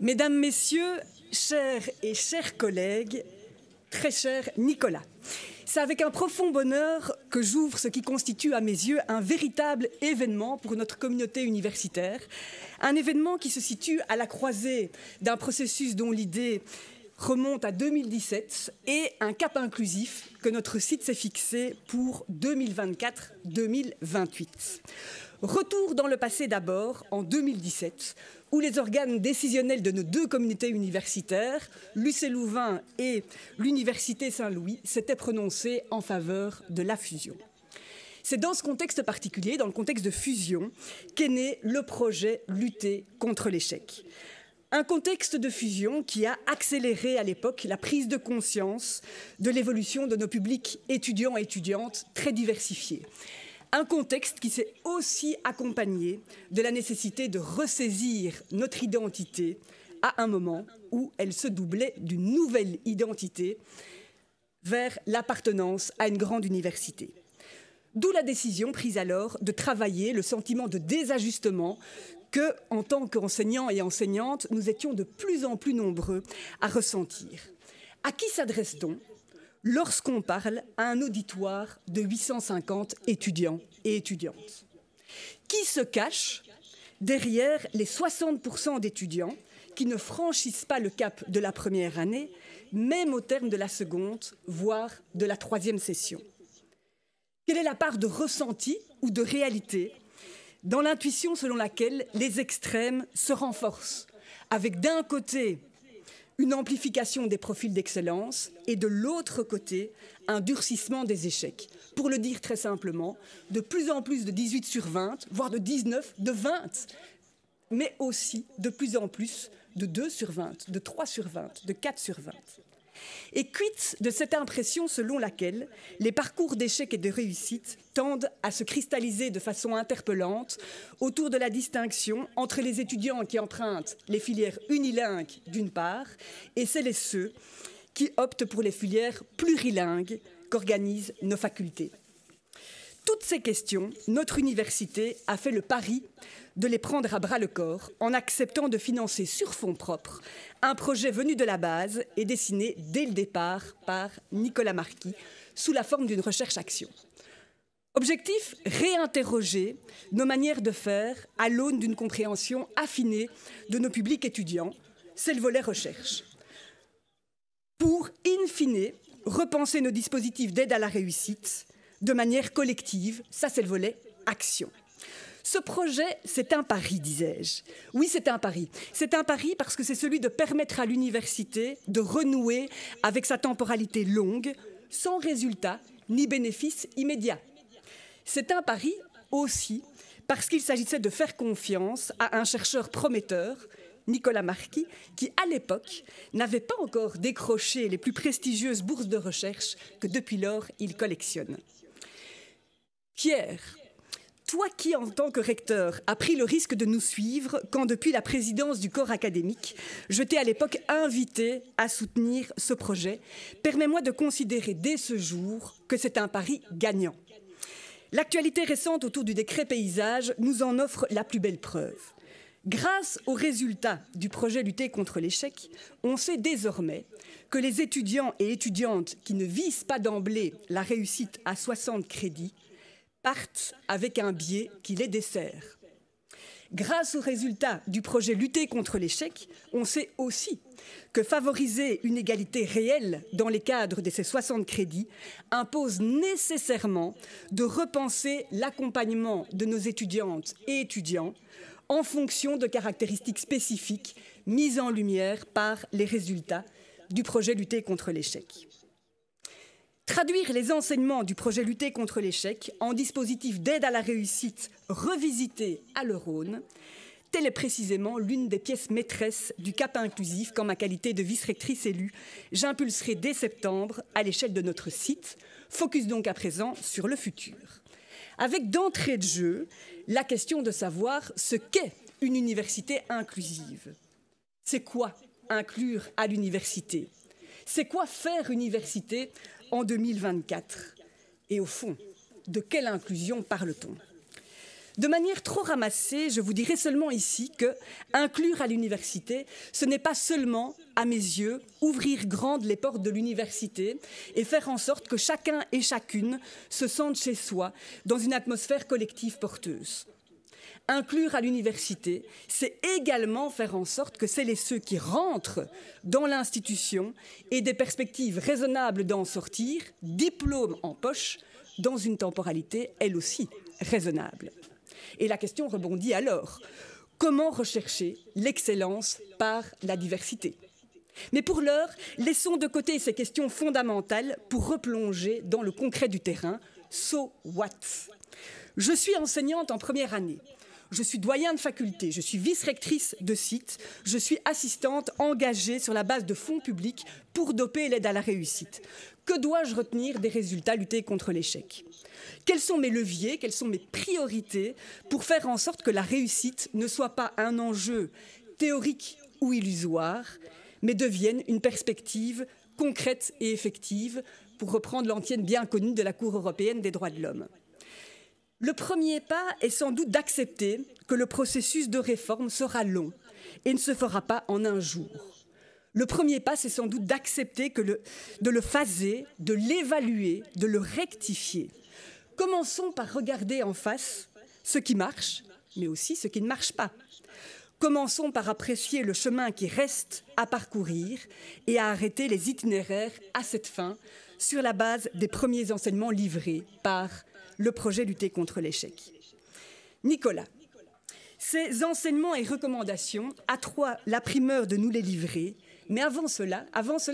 Mesdames, Messieurs, chers et chers collègues, très cher Nicolas, c'est avec un profond bonheur que j'ouvre ce qui constitue à mes yeux un véritable événement pour notre communauté universitaire, un événement qui se situe à la croisée d'un processus dont l'idée remonte à 2017 et un cap inclusif que notre site s'est fixé pour 2024-2028. Retour dans le passé d'abord, en 2017, où les organes décisionnels de nos deux communautés universitaires, l'UC Louvain et l'Université Saint-Louis, s'étaient prononcés en faveur de la fusion. C'est dans ce contexte particulier, dans le contexte de fusion, qu'est né le projet Lutter contre l'échec. Un contexte de fusion qui a accéléré à l'époque la prise de conscience de l'évolution de nos publics étudiants et étudiantes très diversifiés. Un contexte qui s'est aussi accompagné de la nécessité de ressaisir notre identité à un moment où elle se doublait d'une nouvelle identité vers l'appartenance à une grande université. D'où la décision prise alors de travailler le sentiment de désajustement que, en tant qu'enseignants et enseignantes, nous étions de plus en plus nombreux à ressentir. À qui s'adresse-t-on lorsqu'on parle à un auditoire de 850 étudiants et étudiantes? Qui se cache derrière les 60% d'étudiants qui ne franchissent pas le cap de la première année, même au terme de la seconde, voire de la troisième session? Quelle est la part de ressenti ou de réalité dans l'intuition selon laquelle les extrêmes se renforcent, avec d'un côté une amplification des profils d'excellence et de l'autre côté un durcissement des échecs? Pour le dire très simplement, de plus en plus de 18 sur 20, voire de 19, de 20, mais aussi de plus en plus de 2 sur 20, de 3 sur 20, de 4 sur 20. Et quid de cette impression selon laquelle les parcours d'échecs et de réussite tendent à se cristalliser de façon interpellante autour de la distinction entre les étudiants qui empruntent les filières unilingues d'une part et celles et ceux qui optent pour les filières plurilingues qu'organisent nos facultés. Toutes ces questions, notre université a fait le pari de les prendre à bras-le-corps en acceptant de financer sur fonds propres un projet venu de la base et dessiné dès le départ par Nicolas Marquis sous la forme d'une recherche-action. Objectif, réinterroger nos manières de faire à l'aune d'une compréhension affinée de nos publics étudiants, c'est le volet recherche. Pour, in fine, repenser nos dispositifs d'aide à la réussite de manière collective, ça c'est le volet action. Ce projet, c'est un pari, disais-je. Oui, c'est un pari. C'est un pari parce que c'est celui de permettre à l'université de renouer avec sa temporalité longue, sans résultat ni bénéfice immédiat. C'est un pari aussi parce qu'il s'agissait de faire confiance à un chercheur prometteur, Nicolas Marquis, qui, à l'époque, n'avait pas encore décroché les plus prestigieuses bourses de recherche que depuis lors il collectionne. Pierre, toi qui, en tant que recteur, as pris le risque de nous suivre quand, depuis la présidence du corps académique, je t'ai à l'époque invité à soutenir ce projet, permets-moi de considérer dès ce jour que c'est un pari gagnant. L'actualité récente autour du décret paysage nous en offre la plus belle preuve. Grâce aux résultats du projet Lutter contre l'échec, on sait désormais que les étudiants et étudiantes qui ne visent pas d'emblée la réussite à 60 crédits partent avec un biais qui les dessert. Grâce aux résultats du projet Lutter contre l'échec, on sait aussi que favoriser une égalité réelle dans les cadres de ces 60 crédits impose nécessairement de repenser l'accompagnement de nos étudiantes et étudiants en fonction de caractéristiques spécifiques mises en lumière par les résultats du projet Lutter contre l'échec. Traduire les enseignements du projet Lutter contre l'échec en dispositif d'aide à la réussite revisité à l'Eurone, telle est précisément l'une des pièces maîtresses du cap inclusif qu'en ma qualité de vice-rectrice élue, j'impulserai dès septembre à l'échelle de notre site. Focus donc à présent sur le futur. Avec d'entrée de jeu la question de savoir ce qu'est une université inclusive. C'est quoi inclure à l'université? C'est quoi faire université en 2024? Et au fond, de quelle inclusion parle-t-on? De manière trop ramassée, je vous dirai seulement ici que inclure à l'université, ce n'est pas seulement, à mes yeux, ouvrir grandes les portes de l'université et faire en sorte que chacun et chacune se sente chez soi dans une atmosphère collective porteuse. Inclure à l'université, c'est également faire en sorte que celles et ceux qui rentrent dans l'institution aient des perspectives raisonnables d'en sortir, diplôme en poche, dans une temporalité, elle aussi, raisonnable. Et la question rebondit alors. Comment rechercher l'excellence par la diversité? Mais pour l'heure, laissons de côté ces questions fondamentales pour replonger dans le concret du terrain. So what? Je suis enseignante en première année. Je suis doyen de faculté, je suis vice-rectrice de site, je suis assistante engagée sur la base de fonds publics pour doper l'aide à la réussite. Que dois-je retenir des résultats lutter contre l'échec? Quels sont mes leviers, quelles sont mes priorités pour faire en sorte que la réussite ne soit pas un enjeu théorique ou illusoire, mais devienne une perspective concrète et effective, pour reprendre l'antienne bien connue de la Cour européenne des droits de l'homme? Le premier pas est sans doute d'accepter que le processus de réforme sera long et ne se fera pas en un jour. Le premier pas, c'est sans doute d'accepter de le phaser, de l'évaluer, de le rectifier. Commençons par regarder en face ce qui marche, mais aussi ce qui ne marche pas. Commençons par apprécier le chemin qui reste à parcourir et à arrêter les itinéraires à cette fin sur la base des premiers enseignements livrés par le projet Lutter contre l'échec. Nicolas, ces enseignements et recommandations, à toi la primeur de nous les livrer, mais avant cela,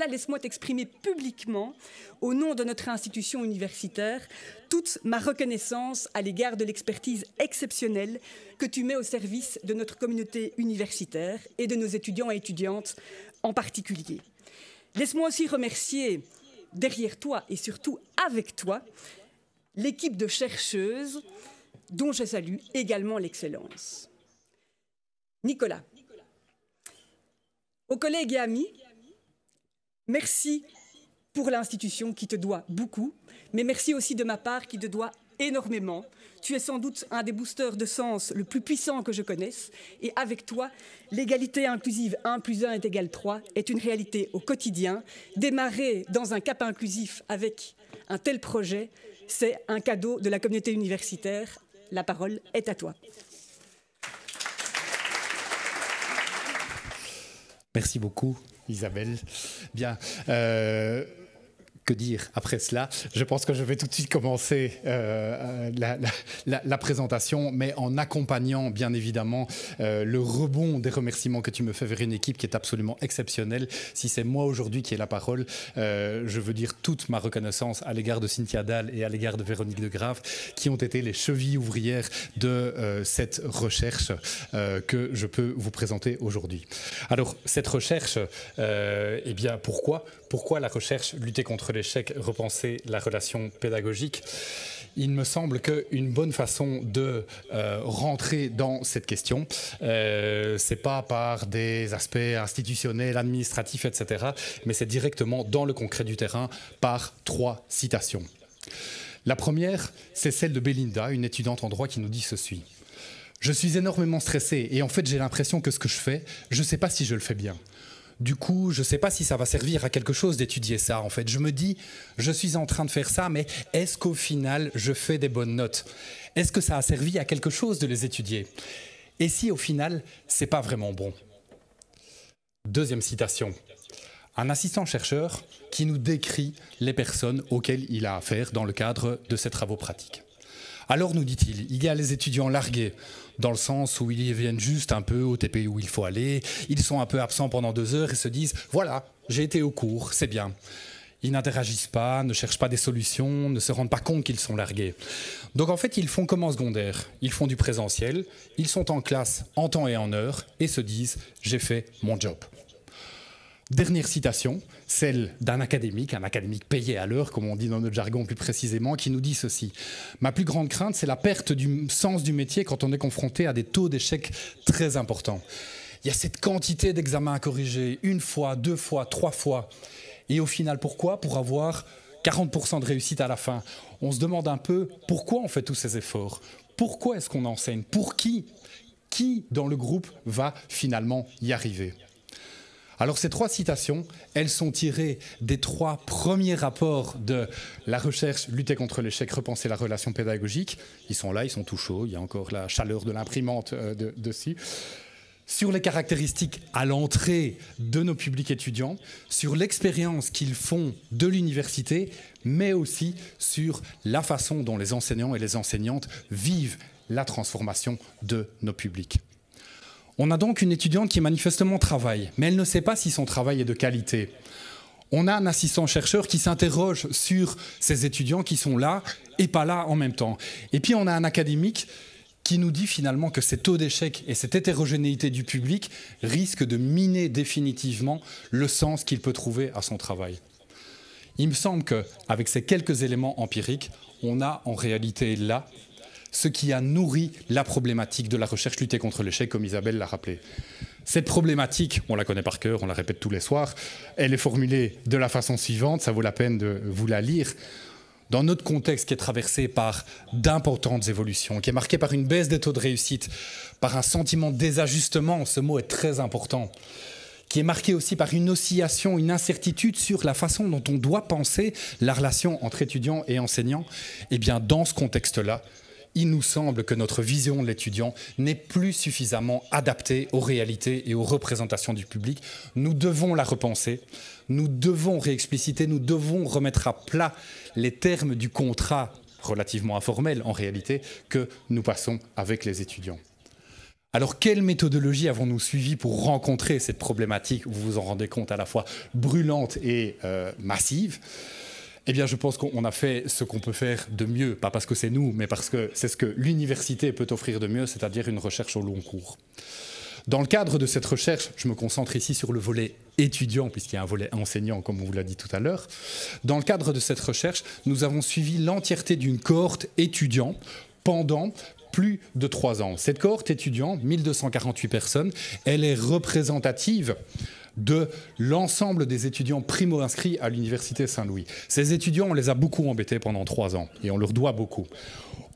laisse-moi t'exprimer publiquement, au nom de notre institution universitaire, toute ma reconnaissance à l'égard de l'expertise exceptionnelle que tu mets au service de notre communauté universitaire et de nos étudiants et étudiantes en particulier. Laisse-moi aussi remercier, derrière toi et surtout avec toi, l'équipe de chercheuses dont je salue également l'excellence. Nicolas, aux collègues et amis, merci pour l'institution qui te doit beaucoup, mais merci aussi de ma part qui te doit énormément. Tu es sans doute un des boosters de sens le plus puissant que je connaisse, et avec toi, l'égalité inclusive 1 + 1 = 3 est une réalité au quotidien. Démarrer dans un cap inclusif avec un tel projet, c'est un cadeau de la communauté universitaire. La parole est à toi. Merci beaucoup, Isabelle. Bien. Que dire après cela? Je pense que je vais tout de suite commencer la présentation, mais en accompagnant bien évidemment le rebond des remerciements que tu me fais vers une équipe qui est absolument exceptionnelle. Si c'est moi aujourd'hui qui ai la parole, je veux dire toute ma reconnaissance à l'égard de Cynthia Dahl et à l'égard de Véronique de Graaf, qui ont été les chevilles ouvrières de cette recherche que je peux vous présenter aujourd'hui. Alors, cette recherche, eh bien, pourquoi la recherche lutter contre l'échec, repenser la relation pédagogique? Il me semble qu'une bonne façon de rentrer dans cette question, c'est pas par des aspects institutionnels, administratifs, etc., mais c'est directement dans le concret du terrain par 3 citations. La première, c'est celle de Belinda, une étudiante en droit qui nous dit ceci. « Je suis énormément stressée et en fait j'ai l'impression que ce que je fais, je ne sais pas si je le fais bien. Du coup, je ne sais pas si ça va servir à quelque chose d'étudier ça, en fait. Je me dis, je suis en train de faire ça, mais est-ce qu'au final, je fais des bonnes notes? Est-ce que ça a servi à quelque chose de les étudier? Et si, au final, ce n'est pas vraiment bon ?» Deuxième citation. Un assistant-chercheur qui nous décrit les personnes auxquelles il a affaire dans le cadre de ses travaux pratiques. Alors, nous dit-il, il y a les étudiants largués, dans le sens où ils viennent juste un peu au TP où il faut aller, ils sont un peu absents pendant 2 heures et se disent « Voilà, j'ai été au cours, c'est bien ». Ils n'interagissent pas, ne cherchent pas des solutions, ne se rendent pas compte qu'ils sont largués. Donc en fait, ils font comme en secondaire, ils font du présentiel, ils sont en classe en temps et en heure et se disent « J'ai fait mon job ». Dernière citation, celle d'un académique, un académique payé à l'heure, comme on dit dans notre jargon plus précisément, qui nous dit ceci. « Ma plus grande crainte, c'est la perte du sens du métier quand on est confronté à des taux d'échec très importants. Il y a cette quantité d'examens à corriger, 1 fois, 2 fois, 3 fois. Et au final, pourquoi? Pour avoir 40% de réussite à la fin. On se demande un peu pourquoi on fait tous ces efforts. Pourquoi est-ce qu'on enseigne? Pour qui? Qui dans le groupe va finalement y arriver? Alors ces 3 citations, elles sont tirées des 3 premiers rapports de la recherche Lutter contre l'échec, repenser la relation pédagogique. Ils sont là, ils sont tout chauds, il y a encore la chaleur de l'imprimante dessus. Sur les caractéristiques à l'entrée de nos publics étudiants, sur l'expérience qu'ils font de l'université, mais aussi sur la façon dont les enseignants et les enseignantes vivent la transformation de nos publics. On a donc une étudiante qui manifestement travaille, mais elle ne sait pas si son travail est de qualité. On a un assistant-chercheur qui s'interroge sur ces étudiants qui sont là et pas là en même temps. Et puis on a un académique qui nous dit finalement que ces taux d'échec et cette hétérogénéité du public risquent de miner définitivement le sens qu'il peut trouver à son travail. Il me semble qu'avec ces quelques éléments empiriques, on a en réalité là ce qui a nourri la problématique de la recherche lutter contre l'échec, comme Isabelle l'a rappelé. Cette problématique, on la connaît par cœur, on la répète tous les soirs, elle est formulée de la façon suivante, ça vaut la peine de vous la lire. Dans notre contexte qui est traversé par d'importantes évolutions, qui est marqué par une baisse des taux de réussite, par un sentiment de désajustement, ce mot est très important, qui est marqué aussi par une oscillation, une incertitude sur la façon dont on doit penser la relation entre étudiants et enseignants, eh bien dans ce contexte-là, il nous semble que notre vision de l'étudiant n'est plus suffisamment adaptée aux réalités et aux représentations du public. Nous devons la repenser, nous devons réexpliciter, nous devons remettre à plat les termes du contrat relativement informel en réalité que nous passons avec les étudiants. Alors, quelle méthodologie avons-nous suivi pour rencontrer cette problématique, vous vous en rendez compte, à la fois brûlante et massive ? Eh bien, je pense qu'on a fait ce qu'on peut faire de mieux, pas parce que c'est nous, mais parce que c'est ce que l'université peut offrir de mieux, c'est-à-dire une recherche au long cours. Dans le cadre de cette recherche, je me concentre ici sur le volet étudiant, puisqu'il y a un volet enseignant, comme on vous l'a dit tout à l'heure. Dans le cadre de cette recherche, nous avons suivi l'entièreté d'une cohorte étudiant pendant plus de 3 ans. Cette cohorte étudiant, 1248 personnes, elle est représentative de l'ensemble des étudiants primo-inscrits à l'Université Saint-Louis. Ces étudiants, on les a beaucoup embêtés pendant 3 ans et on leur doit beaucoup.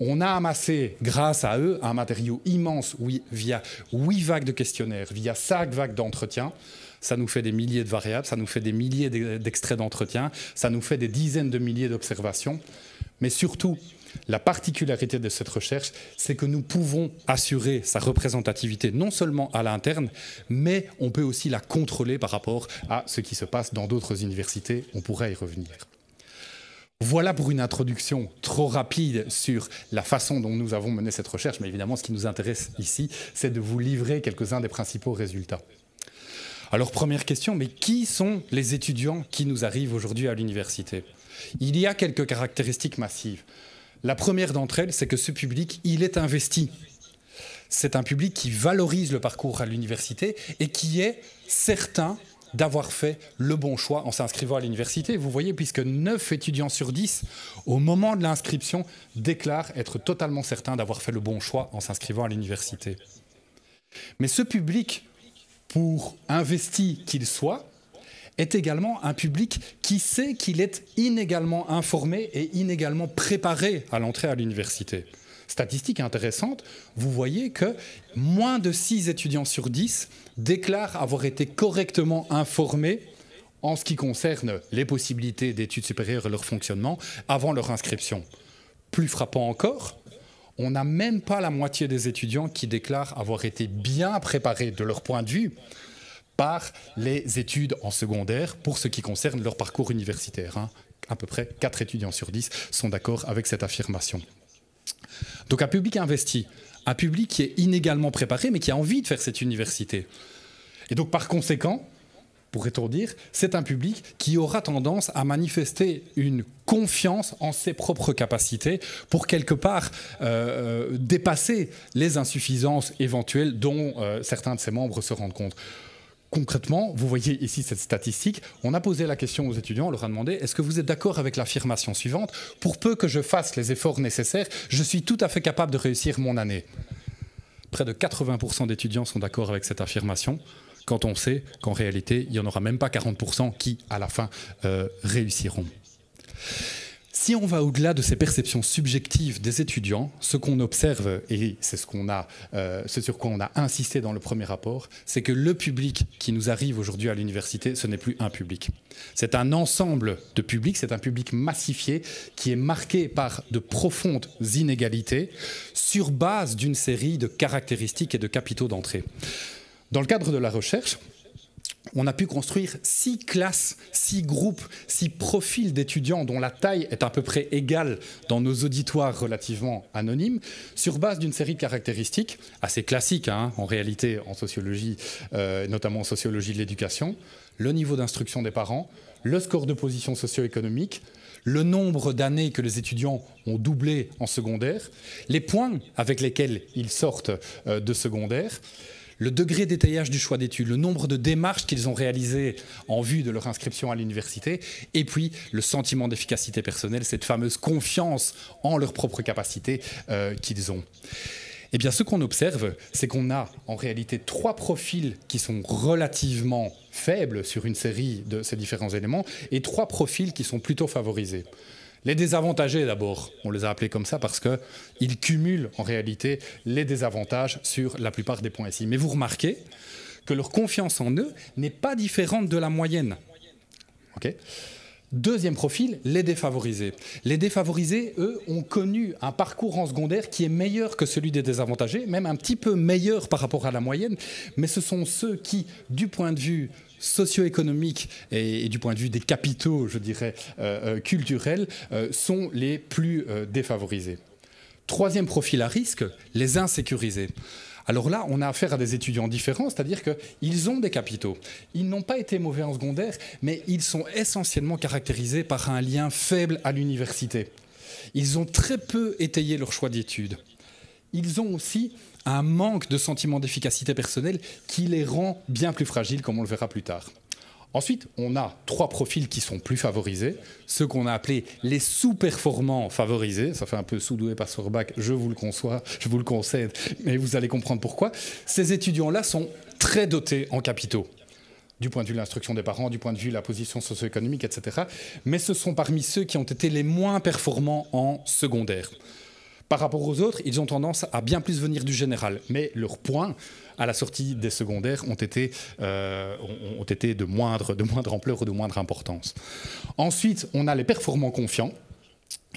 On a amassé, grâce à eux, un matériau immense via 8 vagues de questionnaires, via 5 vagues d'entretiens. Ça nous fait des milliers de variables, ça nous fait des milliers d'extraits d'entretien, ça nous fait des dizaines de milliers d'observations. Mais surtout, la particularité de cette recherche, c'est que nous pouvons assurer sa représentativité non seulement à l'interne, mais on peut aussi la contrôler par rapport à ce qui se passe dans d'autres universités. On pourrait y revenir. Voilà pour une introduction trop rapide sur la façon dont nous avons mené cette recherche, mais évidemment, ce qui nous intéresse ici, c'est de vous livrer quelques-uns des principaux résultats. Alors, première question, mais qui sont les étudiants qui nous arrivent aujourd'hui à l'université ? Il y a quelques caractéristiques massives. La première d'entre elles, c'est que ce public, il est investi. C'est un public qui valorise le parcours à l'université et qui est certain d'avoir fait le bon choix en s'inscrivant à l'université. Vous voyez, puisque 9 étudiants sur 10, au moment de l'inscription, déclarent être totalement certains d'avoir fait le bon choix en s'inscrivant à l'université. Mais ce public, pour investi qu'il soit, est également un public qui sait qu'il est inégalement informé et inégalement préparé à l'entrée à l'université. Statistique intéressante, vous voyez que moins de 6 étudiants sur 10 déclarent avoir été correctement informés en ce qui concerne les possibilités d'études supérieures et leur fonctionnement avant leur inscription. Plus frappant encore, on n'a même pas la moitié des étudiants qui déclarent avoir été bien préparés de leur point de vue par les études en secondaire pour ce qui concerne leur parcours universitaire. À peu près 4 étudiants sur 10 sont d'accord avec cette affirmation. Donc un public investi, un public qui est inégalement préparé mais qui a envie de faire cette université. Et donc par conséquent, pourrait-on dire, c'est un public qui aura tendance à manifester une confiance en ses propres capacités pour quelque part dépasser les insuffisances éventuelles dont certains de ses membres se rendent compte. Concrètement, vous voyez ici cette statistique, on a posé la question aux étudiants, on leur a demandé « Est-ce que vous êtes d'accord avec l'affirmation suivante ? Pour peu que je fasse les efforts nécessaires, je suis tout à fait capable de réussir mon année. » Près de 80% d'étudiants sont d'accord avec cette affirmation, quand on sait qu'en réalité, il n'y en aura même pas 40% qui, à la fin, réussiront. Si on va au-delà de ces perceptions subjectives des étudiants, ce qu'on observe, et c'est ce sur quoi on a insisté dans le premier rapport, c'est que le public qui nous arrive aujourd'hui à l'université, ce n'est plus un public. C'est un ensemble de publics, c'est un public massifié qui est marqué par de profondes inégalités sur base d'une série de caractéristiques et de capitaux d'entrée. Dans le cadre de la recherche, on a pu construire 6 classes, 6 groupes, 6 profils d'étudiants dont la taille est à peu près égale dans nos auditoires relativement anonymes, sur base d'une série de caractéristiques assez classiques en réalité en sociologie, notamment en sociologie de l'éducation, le niveau d'instruction des parents, le score de position socio-économique, le nombre d'années que les étudiants ont doublé en secondaire, les points avec lesquels ils sortent de secondaire, le degré d'étayage du choix d'études, le nombre de démarches qu'ils ont réalisées en vue de leur inscription à l'université, et puis le sentiment d'efficacité personnelle, cette fameuse confiance en leurs propres capacités qu'ils ont. Eh bien, ce qu'on observe, c'est qu'on a en réalité 3 profils qui sont relativement faibles sur une série de ces différents éléments, et 3 profils qui sont plutôt favorisés. Les désavantagés, d'abord, on les a appelés comme ça parce qu'ils cumulent en réalité les désavantages sur la plupart des points ici. Mais vous remarquez que leur confiance en eux n'est pas différente de la moyenne. Okay. Deuxième profil, les défavorisés. Les défavorisés, eux, ont connu un parcours en secondaire qui est meilleur que celui des désavantagés, même un petit peu meilleur par rapport à la moyenne, mais ce sont ceux qui, du point de vue socio-économique et du point de vue des capitaux, je dirais, culturels, sont les plus défavorisés. Troisième profil à risque, les insécurisés. Alors là, on a affaire à des étudiants différents, c'est-à-dire qu'ils ont des capitaux. Ils n'ont pas été mauvais en secondaire, mais ils sont essentiellement caractérisés par un lien faible à l'université. Ils ont très peu étayé leur choix d'études. Ils ont aussi un manque de sentiment d'efficacité personnelle qui les rend bien plus fragiles, comme on le verra plus tard. Ensuite, on a 3 profils qui sont plus favorisés, ceux qu'on a appelés les sous-performants favorisés. Ça fait un peu sous-doué par Sorbach, je vous le conçois, je vous le concède, mais vous allez comprendre pourquoi. Ces étudiants-là sont très dotés en capitaux, du point de vue de l'instruction des parents, du point de vue de la position socio-économique, etc. Mais ce sont parmi ceux qui ont été les moins performants en secondaire. Par rapport aux autres, ils ont tendance à bien plus venir du général, mais leurs points à la sortie des secondaires ont été de moindre ampleur ou de moindre importance. Ensuite, on a les performants confiants,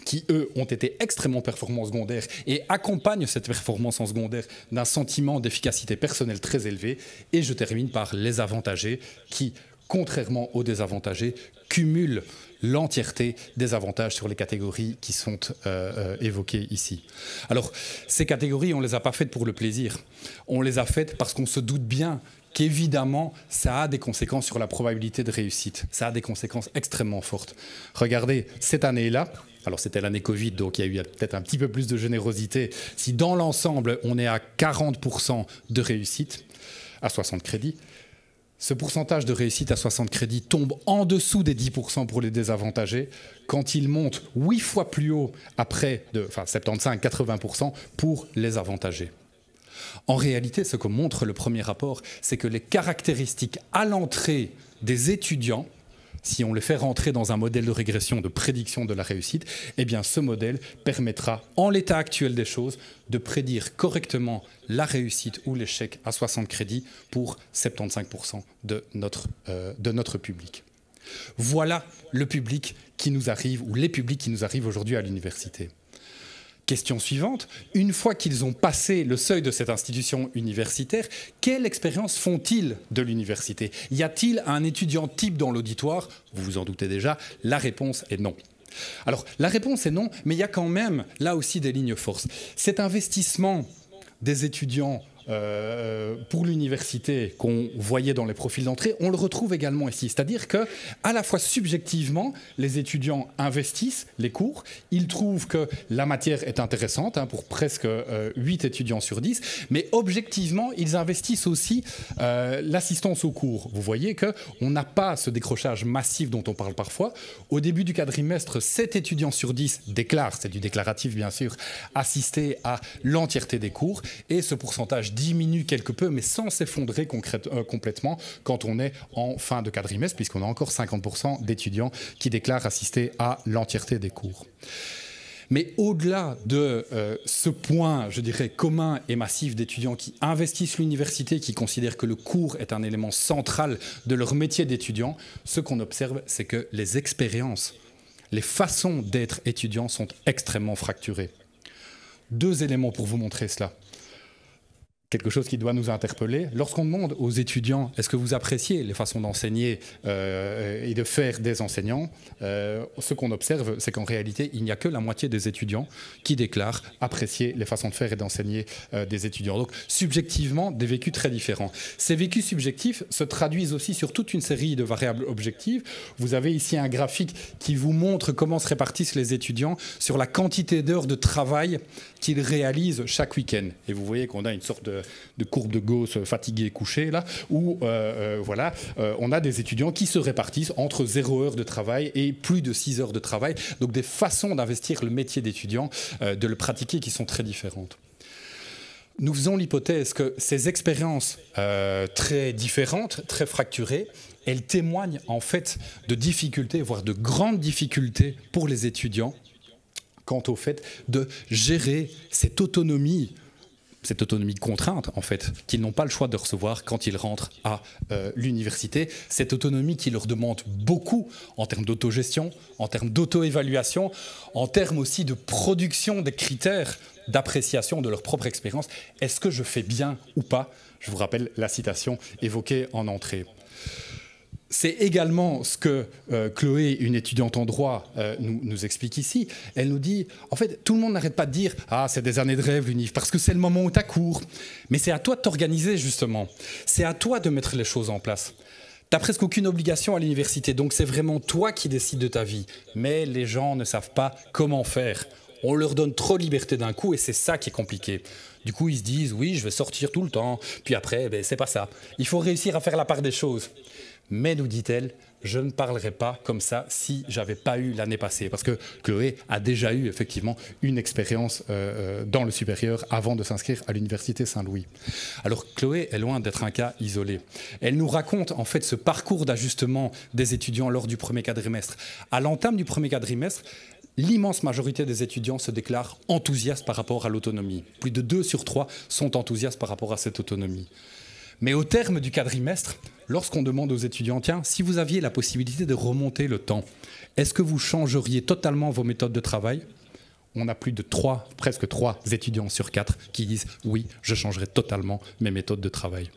qui, eux, ont été extrêmement performants en secondaire et accompagnent cette performance en secondaire d'un sentiment d'efficacité personnelle très élevé. Et je termine par les avantagés, qui, contrairement aux désavantagés, cumulent l'entièreté des avantages sur les catégories qui sont évoquées ici. Alors, ces catégories, on ne les a pas faites pour le plaisir. On les a faites parce qu'on se doute bien qu'évidemment, ça a des conséquences sur la probabilité de réussite. Ça a des conséquences extrêmement fortes. Regardez, cette année-là, alors c'était l'année Covid, donc il y a eu peut-être un petit peu plus de générosité. Si dans l'ensemble, on est à 40% de réussite, à 60 crédits, ce pourcentage de réussite à 60 crédits tombe en dessous des 10% pour les désavantagés, quand il monte 8 fois plus haut, à près de 75-80% pour les avantagés. En réalité, ce que montre le premier rapport, c'est que les caractéristiques à l'entrée des étudiants, si on les fait rentrer dans un modèle de régression de prédiction de la réussite, eh bien ce modèle permettra, en l'état actuel des choses, de prédire correctement la réussite ou l'échec à 60 crédits pour 75% de notre public. Voilà le public qui nous arrive, ou les publics qui nous arrivent aujourd'hui à l'université. Question suivante, une fois qu'ils ont passé le seuil de cette institution universitaire, quelle expérience font-ils de l'université? Y a-t-il un étudiant type dans l'auditoire? Vous vous en doutez déjà, la réponse est non. Alors, la réponse est non, mais il y a quand même là aussi des lignes forces. Cet investissement des étudiants pour l'université qu'on voyait dans les profils d'entrée, on le retrouve également ici. C'est-à-dire que, à la fois subjectivement, les étudiants investissent les cours, ils trouvent que la matière est intéressante pour presque 8 étudiants sur 10, mais objectivement, ils investissent aussi l'assistance aux cours. Vous voyez qu'on n'a pas ce décrochage massif dont on parle parfois. Au début du quadrimestre, 7 étudiants sur 10 déclarent, c'est du déclaratif bien sûr, assister à l'entièreté des cours, et ce pourcentage pourcentage diminue quelque peu, mais sans s'effondrer complètement quand on est en fin de quadrimestre, puisqu'on a encore 50% d'étudiants qui déclarent assister à l'entièreté des cours. Mais au-delà de ce point, je dirais, commun et massif d'étudiants qui investissent l'université, qui considèrent que le cours est un élément central de leur métier d'étudiant, ce qu'on observe, c'est que les expériences, les façons d'être étudiant sont extrêmement fracturées. 2 éléments pour vous montrer cela. Quelque chose qui doit nous interpeller. Lorsqu'on demande aux étudiants, est-ce que vous appréciez les façons d'enseigner et de faire des enseignants, ce qu'on observe, c'est qu'en réalité, il n'y a que la moitié des étudiants qui déclarent apprécier les façons de faire et d'enseigner des étudiants. Donc, subjectivement, des vécus très différents. Ces vécus subjectifs se traduisent aussi sur toute une série de variables objectives. Vous avez ici un graphique qui vous montre comment se répartissent les étudiants sur la quantité d'heures de travail qu'ils réalisent chaque week-end. Et vous voyez qu'on a une sorte de courbe de Gauss fatigué couché, là, où on a des étudiants qui se répartissent entre 0 heure de travail et plus de 6 heures de travail. Donc des façons d'investir le métier d'étudiant, de le pratiquer qui sont très différentes. Nous faisons l'hypothèse que ces expériences très différentes, très fracturées, elles témoignent en fait de difficultés, voire de grandes difficultés pour les étudiants quant au fait de gérer cette autonomie contrainte, en fait, qu'ils n'ont pas le choix de recevoir quand ils rentrent à l'université. Cette autonomie qui leur demande beaucoup en termes d'autogestion, en termes d'auto-évaluation, en termes aussi de production des critères d'appréciation de leur propre expérience. Est-ce que je fais bien ou pas? Je vous rappelle la citation évoquée en entrée. C'est également ce que Chloé, une étudiante en droit, nous explique ici. Elle nous dit, en fait, tout le monde n'arrête pas de dire « Ah, c'est des années de rêve, l'UNIF, parce que c'est le moment où tu as cours. » Mais c'est à toi de t'organiser, justement. C'est à toi de mettre les choses en place. Tu n'as presque aucune obligation à l'université, donc c'est vraiment toi qui décides de ta vie. Mais les gens ne savent pas comment faire. On leur donne trop de liberté d'un coup et c'est ça qui est compliqué. Du coup, ils se disent « Oui, je vais sortir tout le temps. » Puis après, c'est pas ça. Il faut réussir à faire la part des choses. Mais, nous dit-elle, je ne parlerai pas comme ça si je n'avais pas eu l'année passée. Parce que Chloé a déjà eu effectivement une expérience dans le supérieur avant de s'inscrire à l'Université Saint-Louis. Alors Chloé est loin d'être un cas isolé. Elle nous raconte en fait ce parcours d'ajustement des étudiants lors du premier quadrimestre. À l'entame du premier quadrimestre, l'immense majorité des étudiants se déclarent enthousiastes par rapport à l'autonomie. Plus de 2 sur 3 sont enthousiastes par rapport à cette autonomie. Mais au terme du quadrimestre, lorsqu'on demande aux étudiants, tiens, si vous aviez la possibilité de remonter le temps, est-ce que vous changeriez totalement vos méthodes de travail? On a plus de presque 3 étudiants sur 4 qui disent, oui, je changerai totalement mes méthodes de travail.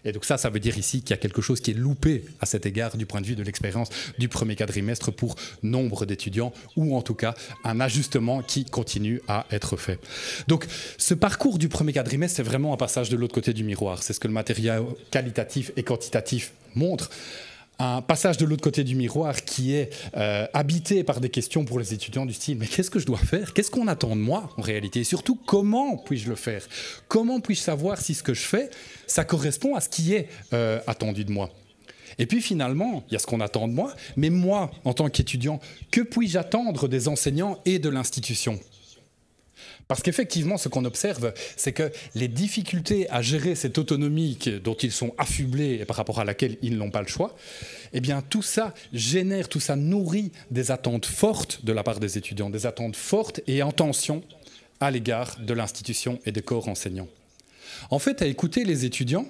Et donc ça veut dire ici qu'il y a quelque chose qui est loupé à cet égard du point de vue de l'expérience du premier quadrimestre pour nombre d'étudiants, ou en tout cas un ajustement qui continue à être fait. Donc ce parcours du premier quadrimestre, c'est vraiment un passage de l'autre côté du miroir. C'est ce que le matériel qualitatif et quantitatif montre. Un passage de l'autre côté du miroir qui est habité par des questions pour les étudiants du style « Mais qu'est-ce que je dois faire? Qu'est-ce qu'on attend de moi en réalité? Et surtout, comment puis-je le faire? Comment puis-je savoir si ce que je fais, ça correspond à ce qui est attendu de moi ?» Et puis finalement, il y a ce qu'on attend de moi, mais moi, en tant qu'étudiant, que puis-je attendre des enseignants et de l'institution? Parce qu'effectivement, ce qu'on observe, c'est que les difficultés à gérer cette autonomie dont ils sont affublés et par rapport à laquelle ils n'ont pas le choix, eh bien tout ça génère, tout ça nourrit des attentes fortes de la part des étudiants, des attentes fortes et en tension à l'égard de l'institution et des corps enseignants. En fait, à écouter les étudiants,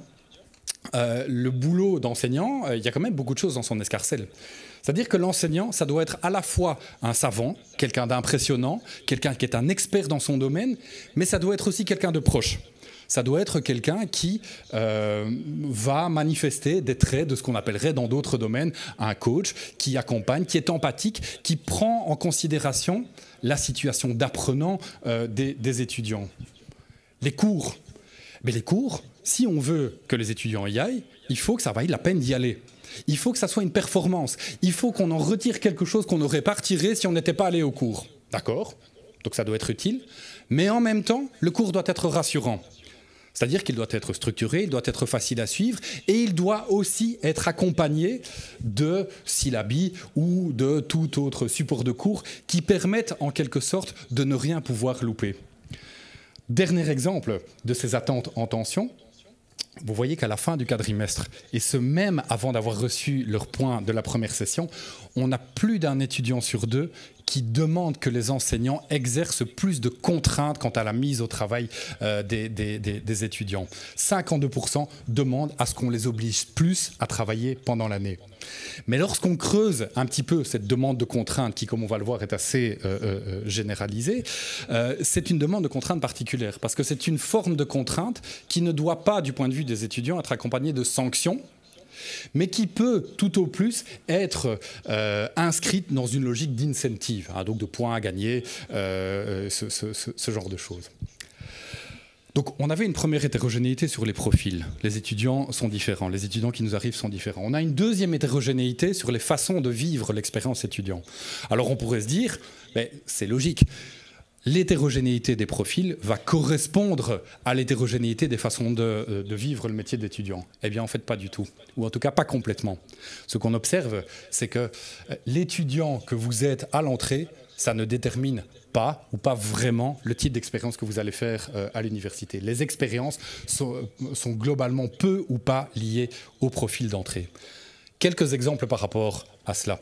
le boulot d'enseignant, il y a quand même beaucoup de choses dans son escarcelle. C'est-à-dire que l'enseignant, ça doit être à la fois un savant, quelqu'un d'impressionnant, quelqu'un qui est un expert dans son domaine, mais ça doit être aussi quelqu'un de proche. Ça doit être quelqu'un qui va manifester des traits de ce qu'on appellerait dans d'autres domaines un coach, qui accompagne, qui est empathique, qui prend en considération la situation d'apprenant des étudiants. Les cours. Mais les cours, si on veut que les étudiants y aillent, il faut que ça vaille la peine d'y aller. Il faut que ça soit une performance. Il faut qu'on en retire quelque chose qu'on n'aurait pas retiré si on n'était pas allé au cours. D'accord? Donc ça doit être utile. Mais en même temps, le cours doit être rassurant. C'est-à-dire qu'il doit être structuré, il doit être facile à suivre et il doit aussi être accompagné de syllabies ou de tout autre support de cours qui permettent en quelque sorte de ne rien pouvoir louper. Dernier exemple de ces attentes en tension. Vous voyez qu'à la fin du quadrimestre, et ce même avant d'avoir reçu leur point de la première session, on a plus d'un étudiant sur deux qui demande que les enseignants exercent plus de contraintes quant à la mise au travail des étudiants. 52% demandent à ce qu'on les oblige plus à travailler pendant l'année. Mais lorsqu'on creuse un petit peu cette demande de contrainte, qui, comme on va le voir, est assez généralisée, c'est une demande de contrainte particulière, parce que c'est une forme de contrainte qui ne doit pas, du point de vue des étudiants, être accompagnée de sanctions, mais qui peut tout au plus être inscrite dans une logique d'incentive, hein, donc de points à gagner, ce genre de choses. Donc on avait une première hétérogénéité sur les profils. Les étudiants sont différents, les étudiants qui nous arrivent sont différents. On a une deuxième hétérogénéité sur les façons de vivre l'expérience étudiant. Alors on pourrait se dire, mais c'est logique. L'hétérogénéité des profils va correspondre à l'hétérogénéité des façons de vivre le métier d'étudiant. Eh bien, en fait, pas du tout. Ou en tout cas, pas complètement. Ce qu'on observe, c'est que l'étudiant que vous êtes à l'entrée, ça ne détermine pas ou pas vraiment le type d'expérience que vous allez faire à l'université. Les expériences sont globalement peu ou pas liées au profil d'entrée. Quelques exemples par rapport à cela.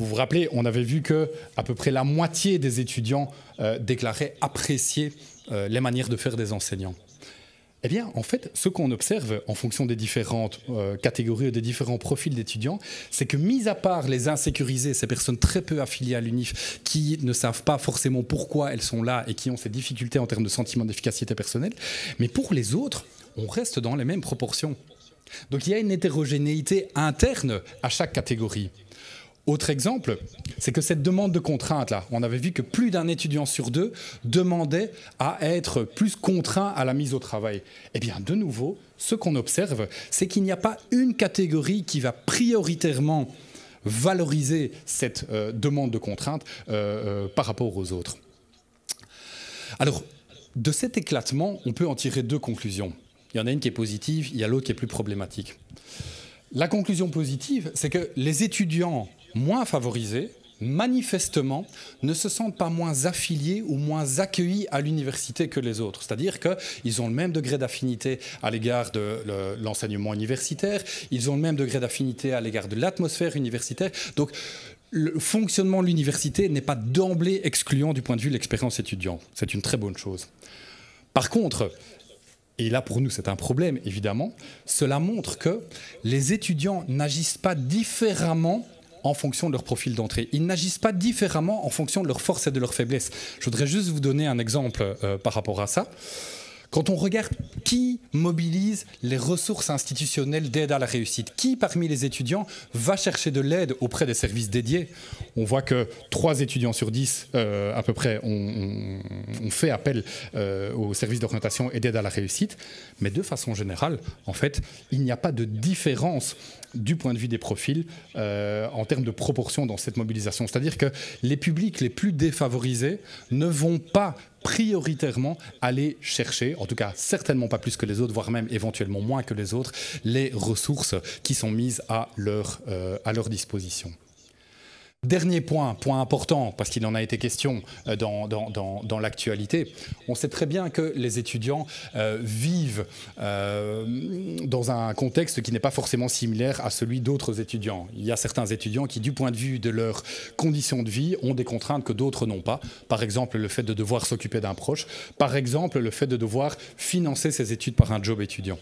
Vous vous rappelez, on avait vu qu'à peu près la moitié des étudiants déclaraient apprécier les manières de faire des enseignants. Eh bien, en fait, ce qu'on observe en fonction des différentes catégories et des différents profils d'étudiants, c'est que, mis à part les insécurisés, ces personnes très peu affiliées à l'UNIF, qui ne savent pas forcément pourquoi elles sont là et qui ont ces difficultés en termes de sentiment d'efficacité personnelle, mais pour les autres, on reste dans les mêmes proportions. Donc il y a une hétérogénéité interne à chaque catégorie. Autre exemple, c'est que cette demande de contrainte, là, on avait vu que plus d'un étudiant sur deux demandait à être plus contraint à la mise au travail. Eh bien, de nouveau, ce qu'on observe, c'est qu'il n'y a pas une catégorie qui va prioritairement valoriser cette demande de contrainte par rapport aux autres. Alors, de cet éclatement, on peut en tirer deux conclusions. Il y en a une qui est positive, il y a l'autre qui est plus problématique. La conclusion positive, c'est que les étudiants moins favorisés, manifestement, ne se sentent pas moins affiliés ou moins accueillis à l'université que les autres. C'est-à-dire qu'ils ont le même degré d'affinité à l'égard de l'enseignement universitaire, ils ont le même degré d'affinité à l'égard de l'atmosphère universitaire. Donc, le fonctionnement de l'université n'est pas d'emblée excluant du point de vue de l'expérience étudiante. C'est une très bonne chose. Par contre, et là pour nous c'est un problème évidemment, cela montre que les étudiants n'agissent pas différemment en fonction de leur profil d'entrée. Ils n'agissent pas différemment en fonction de leurs forces et de leurs faiblesses. Je voudrais juste vous donner un exemple par rapport à ça. Quand on regarde qui mobilise les ressources institutionnelles d'aide à la réussite, qui parmi les étudiants va chercher de l'aide auprès des services dédiés, on voit que 3 étudiants sur 10 à peu près ont fait appel aux services d'orientation et d'aide à la réussite. Mais de façon générale, en fait, il n'y a pas de différence du point de vue des profils en termes de proportion dans cette mobilisation. C'est-à-dire que les publics les plus défavorisés ne vont pas prioritairement aller chercher, en tout cas certainement pas plus que les autres, voire même éventuellement moins que les autres, les ressources qui sont mises à leur disposition. Dernier point important, parce qu'il en a été question dans l'actualité, on sait très bien que les étudiants vivent dans un contexte qui n'est pas forcément similaire à celui d'autres étudiants. Il y a certains étudiants qui, du point de vue de leurs conditions de vie, ont des contraintes que d'autres n'ont pas. Par exemple, le fait de devoir s'occuper d'un proche. Par exemple, le fait de devoir financer ses études par un job étudiant.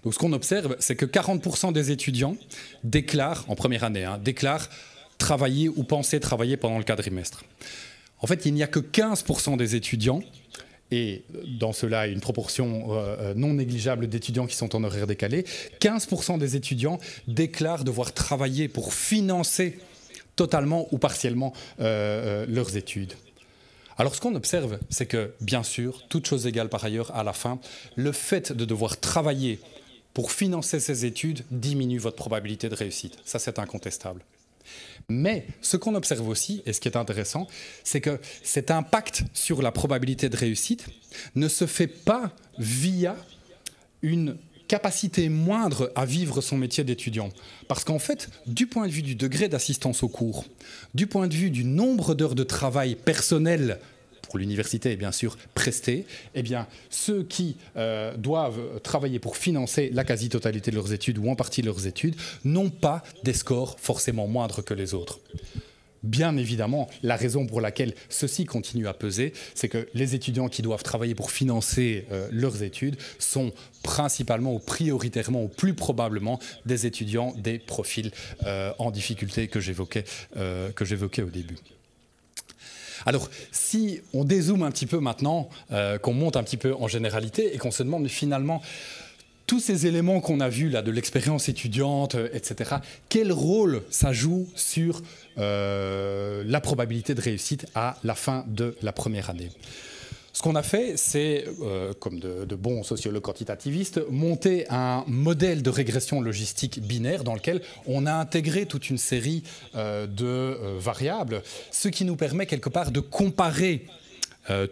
Donc ce qu'on observe, c'est que 40% des étudiants déclarent, en première année, déclarent travailler ou penser travailler pendant le quadrimestre. En fait, il n'y a que 15% des étudiants, et dans cela, une proportion non négligeable d'étudiants qui sont en horaire décalé, 15% des étudiants déclarent devoir travailler pour financer totalement ou partiellement leurs études. Alors, ce qu'on observe, c'est que, bien sûr, toute chose égale par ailleurs, à la fin, le fait de devoir travailler pour financer ses études diminue votre probabilité de réussite. Ça, c'est incontestable. Mais ce qu'on observe aussi, et ce qui est intéressant, c'est que cet impact sur la probabilité de réussite ne se fait pas via une capacité moindre à vivre son métier d'étudiant. Parce qu'en fait, du point de vue du degré d'assistance au cours, du point de vue du nombre d'heures de travail personnel pour l'université est bien sûr presté, eh bien, ceux qui doivent travailler pour financer la quasi-totalité de leurs études ou en partie de leurs études n'ont pas des scores forcément moindres que les autres. Bien évidemment, la raison pour laquelle ceci continue à peser, c'est que les étudiants qui doivent travailler pour financer leurs études sont principalement ou prioritairement ou plus probablement des étudiants des profils en difficulté que j'évoquais au début. Alors, si on dézoome un petit peu maintenant, qu'on monte un petit peu en généralité et qu'on se demande finalement tous ces éléments qu'on a vus là, de l'expérience étudiante, etc., quel rôle ça joue sur la probabilité de réussite à la fin de la première année? Ce qu'on a fait, c'est, comme de bons sociologues quantitativistes, monter un modèle de régression logistique binaire dans lequel on a intégré toute une série de variables, ce qui nous permet quelque part de comparer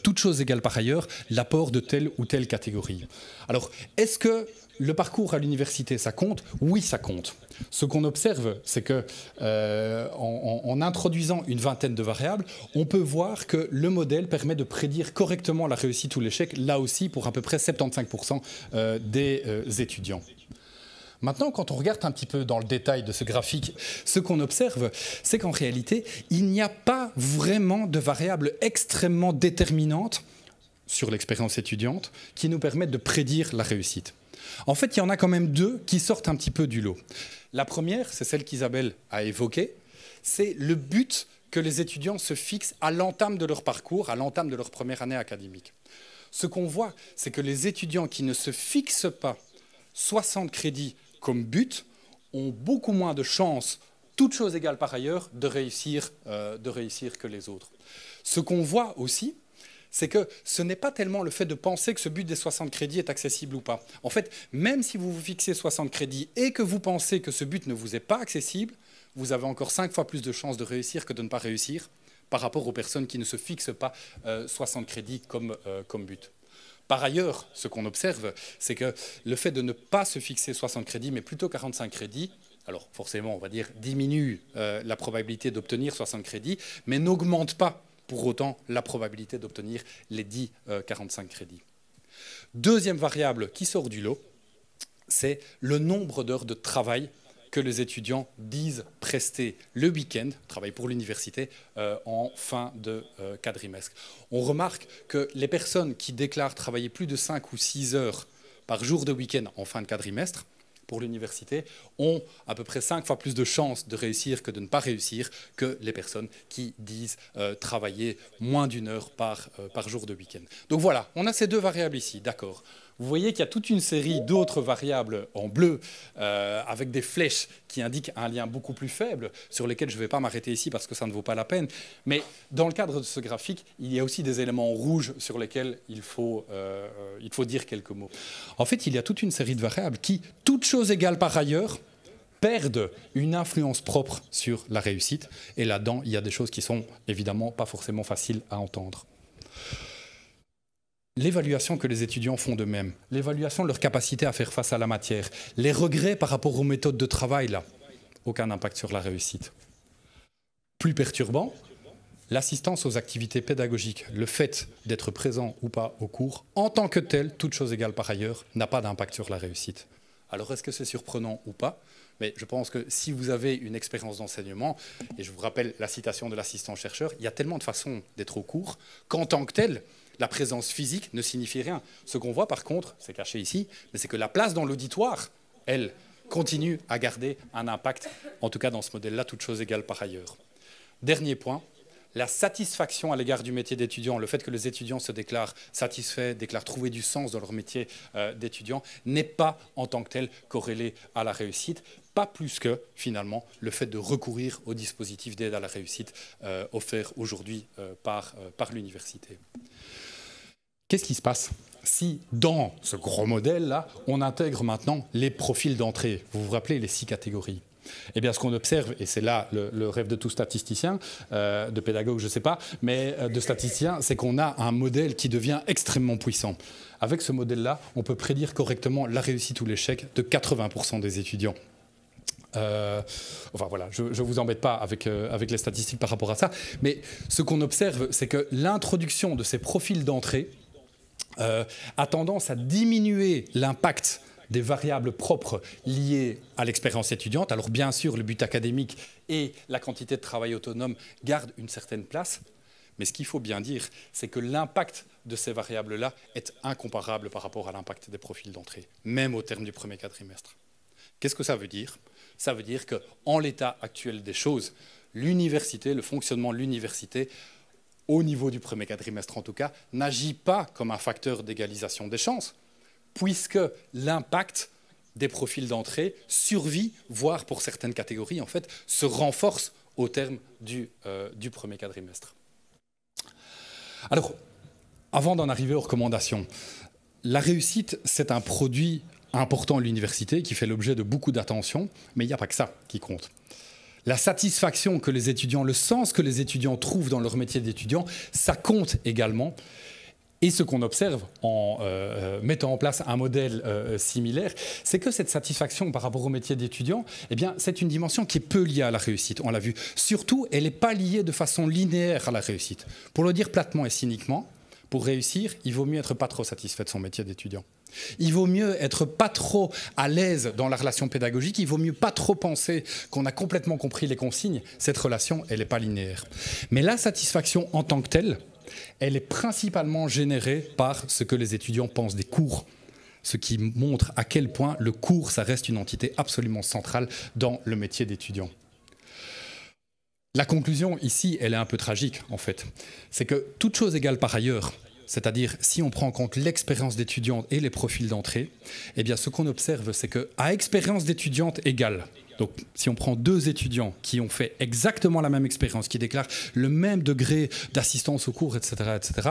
toutes choses égales par ailleurs, l'apport de telle ou telle catégorie. Alors, est-ce que le parcours à l'université, ça compte? Oui, ça compte. Ce qu'on observe, c'est que en introduisant une vingtaine de variables, on peut voir que le modèle permet de prédire correctement la réussite ou l'échec, là aussi pour à peu près 75% des étudiants. Maintenant, quand on regarde un petit peu dans le détail de ce graphique, ce qu'on observe, c'est qu'en réalité, il n'y a pas vraiment de variables extrêmement déterminantes sur l'expérience étudiante qui nous permettent de prédire la réussite. En fait, il y en a quand même deux qui sortent un petit peu du lot. La première, c'est celle qu'Isabelle a évoquée, c'est le but que les étudiants se fixent à l'entame de leur parcours, à l'entame de leur première année académique. Ce qu'on voit, c'est que les étudiants qui ne se fixent pas 60 crédits comme but ont beaucoup moins de chances, toutes choses égales par ailleurs, de réussir que les autres. Ce qu'on voit aussi, c'est que ce n'est pas tellement le fait de penser que ce but des 60 crédits est accessible ou pas. En fait, même si vous vous fixez 60 crédits et que vous pensez que ce but ne vous est pas accessible, vous avez encore 5 fois plus de chances de réussir que de ne pas réussir par rapport aux personnes qui ne se fixent pas 60 crédits comme but. Par ailleurs, ce qu'on observe, c'est que le fait de ne pas se fixer 60 crédits, mais plutôt 45 crédits, alors forcément, on va dire, diminue la probabilité d'obtenir 60 crédits, mais n'augmente pas pour autant la probabilité d'obtenir les 45 crédits. Deuxième variable qui sort du lot, c'est le nombre d'heures de travail que les étudiants disent prester le week-end, travail pour l'université, en fin de quadrimestre. On remarque que les personnes qui déclarent travailler plus de 5 ou 6 heures par jour de week-end en fin de quadrimestre, pour l'université, ont à peu près 5 fois plus de chances de réussir que de ne pas réussir que les personnes qui disent travailler moins d'1 heure par jour de week-end. Donc voilà, on a ces deux variables ici, d'accord. Vous voyez qu'il y a toute une série d'autres variables en bleu avec des flèches qui indiquent un lien beaucoup plus faible, sur lesquels je ne vais pas m'arrêter ici parce que ça ne vaut pas la peine. Mais dans le cadre de ce graphique, il y a aussi des éléments en rouge sur lesquels il faut dire quelques mots. En fait, il y a toute une série de variables qui, toutes choses égales par ailleurs, perdent une influence propre sur la réussite. Et là-dedans, il y a des choses qui sont évidemment pas forcément faciles à entendre. L'évaluation que les étudiants font d'eux-mêmes, l'évaluation de leur capacité à faire face à la matière, les regrets par rapport aux méthodes de travail, là, aucun impact sur la réussite. Plus perturbant, l'assistance aux activités pédagogiques, le fait d'être présent ou pas au cours, en tant que tel, toute chose égale par ailleurs, n'a pas d'impact sur la réussite. Alors est-ce que c'est surprenant ou pas? Mais je pense que si vous avez une expérience d'enseignement, et je vous rappelle la citation de l'assistant-chercheur, il y a tellement de façons d'être au cours qu'en tant que tel, la présence physique ne signifie rien. Ce qu'on voit par contre, c'est caché ici, mais c'est que la place dans l'auditoire, elle, continue à garder un impact, en tout cas dans ce modèle-là, toute chose égale par ailleurs. Dernier point, la satisfaction à l'égard du métier d'étudiant, le fait que les étudiants se déclarent satisfaits, déclarent trouver du sens dans leur métier d'étudiant, n'est pas en tant que tel corrélé à la réussite, pas plus que finalement le fait de recourir au dispositif d'aide à la réussite offert aujourd'hui par l'université. Qu'est-ce qui se passe si, dans ce gros modèle-là, on intègre maintenant les profils d'entrée? Vous vous rappelez les 6 catégories? Eh bien, ce qu'on observe, et c'est là le rêve de tout statisticien, de pédagogue, je ne sais pas, mais de statisticien, c'est qu'on a un modèle qui devient extrêmement puissant. Avec ce modèle-là, on peut prédire correctement la réussite ou l'échec de 80% des étudiants. Enfin voilà, je ne vous embête pas avec les statistiques par rapport à ça, mais ce qu'on observe, c'est que l'introduction de ces profils d'entrée a tendance à diminuer l'impact des variables propres liées à l'expérience étudiante. Alors bien sûr, le but académique et la quantité de travail autonome gardent une certaine place, mais ce qu'il faut bien dire, c'est que l'impact de ces variables-là est incomparable par rapport à l'impact des profils d'entrée, même au terme du premier quadrimestre. Qu'est-ce que ça veut dire? Ça veut dire qu'en l'état actuel des choses, l'université, le fonctionnement de l'université, au niveau du premier quadrimestre en tout cas, n'agit pas comme un facteur d'égalisation des chances, puisque l'impact des profils d'entrée survit, voire pour certaines catégories, en fait, se renforce au terme du premier quadrimestre. Alors, avant d'en arriver aux recommandations, la réussite, c'est un produit important à l'université qui fait l'objet de beaucoup d'attention, mais il n'y a pas que ça qui compte. La satisfaction que les étudiants, le sens que les étudiants trouvent dans leur métier d'étudiant, ça compte également. Et ce qu'on observe en mettant en place un modèle similaire, c'est que cette satisfaction par rapport au métier d'étudiant, eh bien, c'est une dimension qui est peu liée à la réussite, on l'a vu. Surtout, elle n'est pas liée de façon linéaire à la réussite. Pour le dire platement et cyniquement, pour réussir, il vaut mieux être pas trop satisfait de son métier d'étudiant. Il vaut mieux être pas trop à l'aise dans la relation pédagogique, il vaut mieux pas trop penser qu'on a complètement compris les consignes. Cette relation, elle n'est pas linéaire. Mais la satisfaction en tant que telle, elle est principalement générée par ce que les étudiants pensent des cours, ce qui montre à quel point le cours, ça reste une entité absolument centrale dans le métier d'étudiant. La conclusion ici, elle est un peu tragique en fait. C'est que toute chose égale par ailleurs, c'est-à-dire si on prend en compte l'expérience d'étudiante et les profils d'entrée, eh bien ce qu'on observe, c'est qu'à expérience d'étudiante égale, donc si on prend deux étudiants qui ont fait exactement la même expérience, qui déclarent le même degré d'assistance au cours, etc., etc.,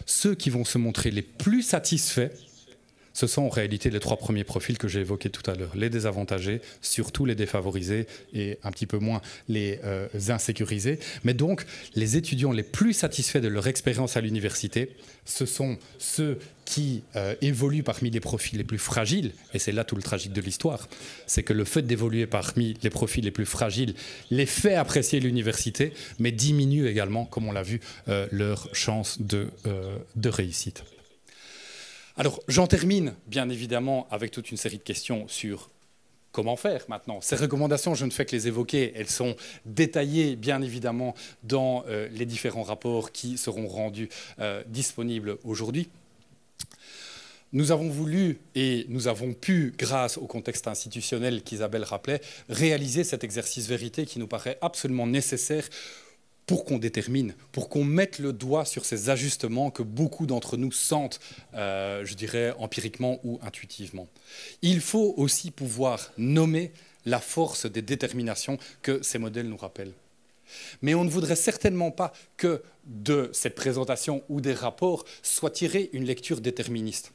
ceux qui vont se montrer les plus satisfaits, ce sont en réalité les trois premiers profils que j'ai évoqués tout à l'heure. Les désavantagés, surtout les défavorisés et un petit peu moins les insécurisés. Mais donc, les étudiants les plus satisfaits de leur expérience à l'université, ce sont ceux qui évoluent parmi les profils les plus fragiles. Et c'est là tout le tragique de l'histoire. C'est que le fait d'évoluer parmi les profils les plus fragiles les fait apprécier l'université, mais diminue également, comme on l'a vu, leurs chances de réussite. Alors, j'en termine, bien évidemment, avec toute une série de questions sur comment faire maintenant. Ces recommandations, je ne fais que les évoquer. Elles sont détaillées, bien évidemment, dans les différents rapports qui seront rendus disponibles aujourd'hui. Nous avons voulu et nous avons pu, grâce au contexte institutionnel qu'Isabelle rappelait, réaliser cet exercice vérité qui nous paraît absolument nécessaire pour qu'on détermine, pour qu'on mette le doigt sur ces ajustements que beaucoup d'entre nous sentent, je dirais, empiriquement ou intuitivement. Il faut aussi pouvoir nommer la force des déterminations que ces modèles nous rappellent. Mais on ne voudrait certainement pas que de cette présentation ou des rapports soit tirée une lecture déterministe.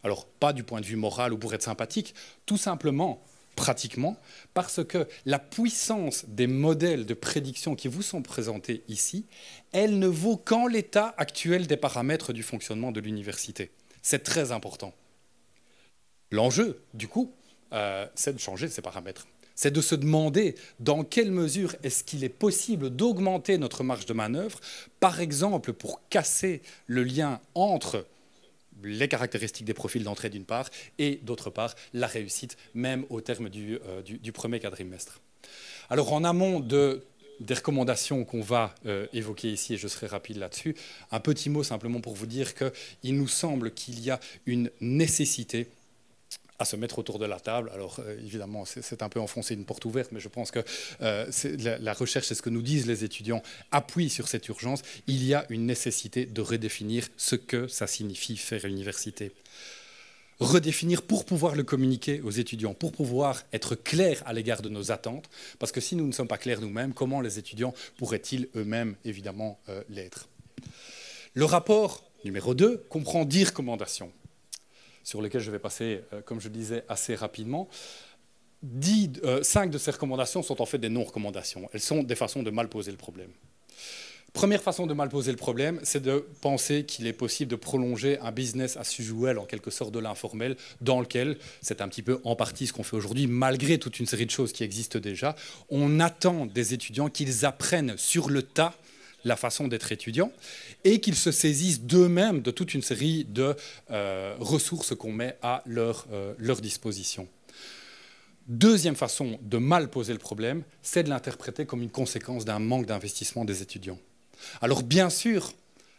Alors, pas du point de vue moral ou pour être sympathique, tout simplement, pratiquement, parce que la puissance des modèles de prédiction qui vous sont présentés ici, elle ne vaut qu'en l'état actuel des paramètres du fonctionnement de l'université. C'est très important. L'enjeu, du coup, c'est de changer ces paramètres. C'est de se demander dans quelle mesure est-ce qu'il est possible d'augmenter notre marge de manœuvre, par exemple pour casser le lien entre les caractéristiques des profils d'entrée d'une part et d'autre part la réussite même au terme du premier quadrimestre. Alors en amont des recommandations qu'on va évoquer ici, et je serai rapide là-dessus, un petit mot simplement pour vous dire qu'il nous semble qu'il y a une nécessité à se mettre autour de la table. Alors évidemment, c'est un peu enfoncer une porte ouverte, mais je pense que la recherche, c'est ce que nous disent les étudiants, appuie sur cette urgence. Il y a une nécessité de redéfinir ce que ça signifie faire université. Redéfinir pour pouvoir le communiquer aux étudiants, pour pouvoir être clair à l'égard de nos attentes, parce que si nous ne sommes pas clairs nous-mêmes, comment les étudiants pourraient-ils eux-mêmes, évidemment, l'être? Le rapport numéro 2 comprend 10 recommandations, sur lesquelles je vais passer, comme je le disais, assez rapidement. 5 de ces recommandations sont en fait des non-recommandations. Elles sont des façons de mal poser le problème. Première façon de mal poser le problème, c'est de penser qu'il est possible de prolonger un business as usual, en quelque sorte de l'informel, dans lequel, c'est un petit peu en partie ce qu'on fait aujourd'hui, malgré toute une série de choses qui existent déjà, on attend des étudiants qu'ils apprennent sur le tas la façon d'être étudiant et qu'ils se saisissent d'eux-mêmes de toute une série de ressources qu'on met à leur disposition. Deuxième façon de mal poser le problème, c'est de l'interpréter comme une conséquence d'un manque d'investissement des étudiants. Alors bien sûr,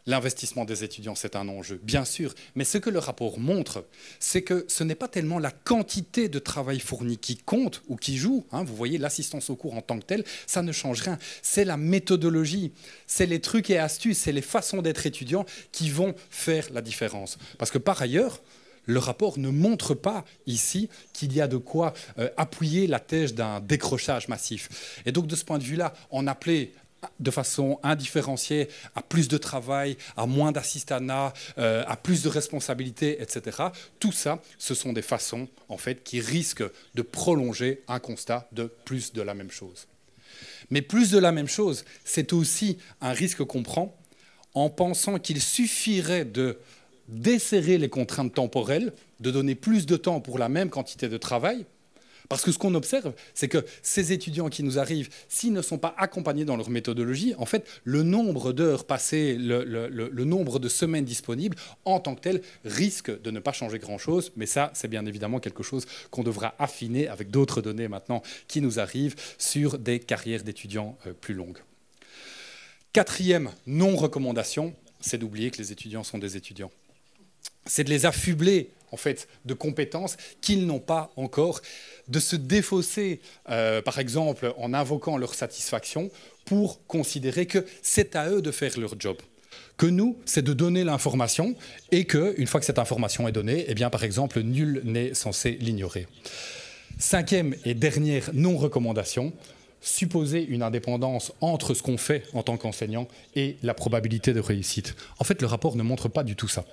l'investissement des étudiants, c'est un enjeu, bien sûr, mais ce que le rapport montre, c'est que ce n'est pas tellement la quantité de travail fourni qui compte ou qui joue. Vous voyez, l'assistance au cours en tant que telle, ça ne change rien. C'est la méthodologie, c'est les trucs et astuces, c'est les façons d'être étudiant qui vont faire la différence. Parce que par ailleurs, le rapport ne montre pas ici qu'il y a de quoi appuyer la thèse d'un décrochage massif. Et donc de ce point de vue-là, en appeler de façon indifférenciée à plus de travail, à moins d'assistanat, à plus de responsabilités, etc. Tout ça, ce sont des façons en fait, qui risquent de prolonger un constat de plus de la même chose. Mais plus de la même chose, c'est aussi un risque qu'on prend en pensant qu'il suffirait de desserrer les contraintes temporelles, de donner plus de temps pour la même quantité de travail. Parce que ce qu'on observe, c'est que ces étudiants qui nous arrivent, s'ils ne sont pas accompagnés dans leur méthodologie, en fait, le nombre d'heures passées, le nombre de semaines disponibles, en tant que tel, risque de ne pas changer grand-chose. Mais ça, c'est bien évidemment quelque chose qu'on devra affiner avec d'autres données maintenant qui nous arrivent sur des carrières d'étudiants plus longues. Quatrième non-recommandation, c'est d'oublier que les étudiants sont des étudiants. C'est de les affubler en fait, de compétences qu'ils n'ont pas encore, de se défausser, par exemple, en invoquant leur satisfaction pour considérer que c'est à eux de faire leur job. Que nous, c'est de donner l'information et qu'une fois que cette information est donnée, eh bien, par exemple, nul n'est censé l'ignorer. Cinquième et dernière non-recommandation, supposer une indépendance entre ce qu'on fait en tant qu'enseignant et la probabilité de réussite. En fait, le rapport ne montre pas du tout ça.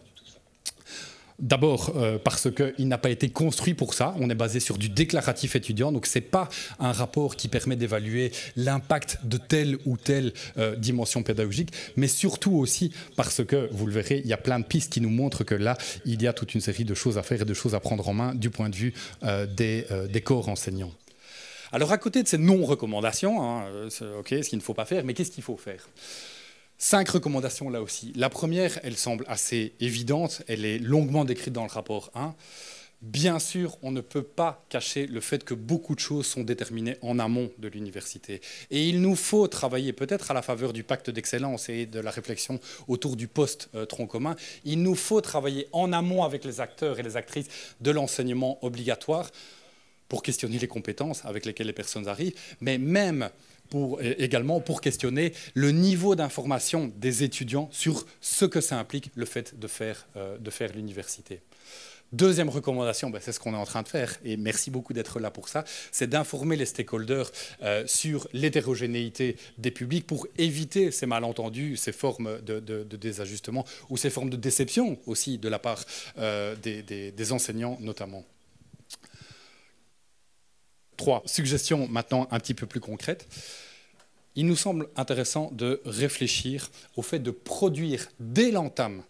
D'abord parce qu'il n'a pas été construit pour ça, on est basé sur du déclaratif étudiant, donc ce n'est pas un rapport qui permet d'évaluer l'impact de telle ou telle dimension pédagogique, mais surtout aussi parce que, vous le verrez, il y a plein de pistes qui nous montrent que là, il y a toute une série de choses à faire et de choses à prendre en main du point de vue des corps enseignants. Alors à côté de ces non-recommandations, ce qu'il ne faut pas faire, mais qu'est-ce qu'il faut faire ? 5 recommandations là aussi. La première, elle semble assez évidente, elle est longuement décrite dans le rapport 1. Bien sûr, on ne peut pas cacher le fait que beaucoup de choses sont déterminées en amont de l'université. Et il nous faut travailler peut-être à la faveur du pacte d'excellence et de la réflexion autour du post-tronc commun. Il nous faut travailler en amont avec les acteurs et les actrices de l'enseignement obligatoire pour questionner les compétences avec lesquelles les personnes arrivent, mais même également pour questionner le niveau d'information des étudiants sur ce que ça implique le fait de faire l'université. Deuxième recommandation, c'est ce qu'on est en train de faire, et merci beaucoup d'être là pour ça, c'est d'informer les stakeholders sur l'hétérogénéité des publics pour éviter ces malentendus, ces formes de désajustement ou ces formes de déception aussi de la part des enseignants notamment. 3 suggestions maintenant un petit peu plus concrètes. Il nous semble intéressant de réfléchir au fait de produire dès l'entame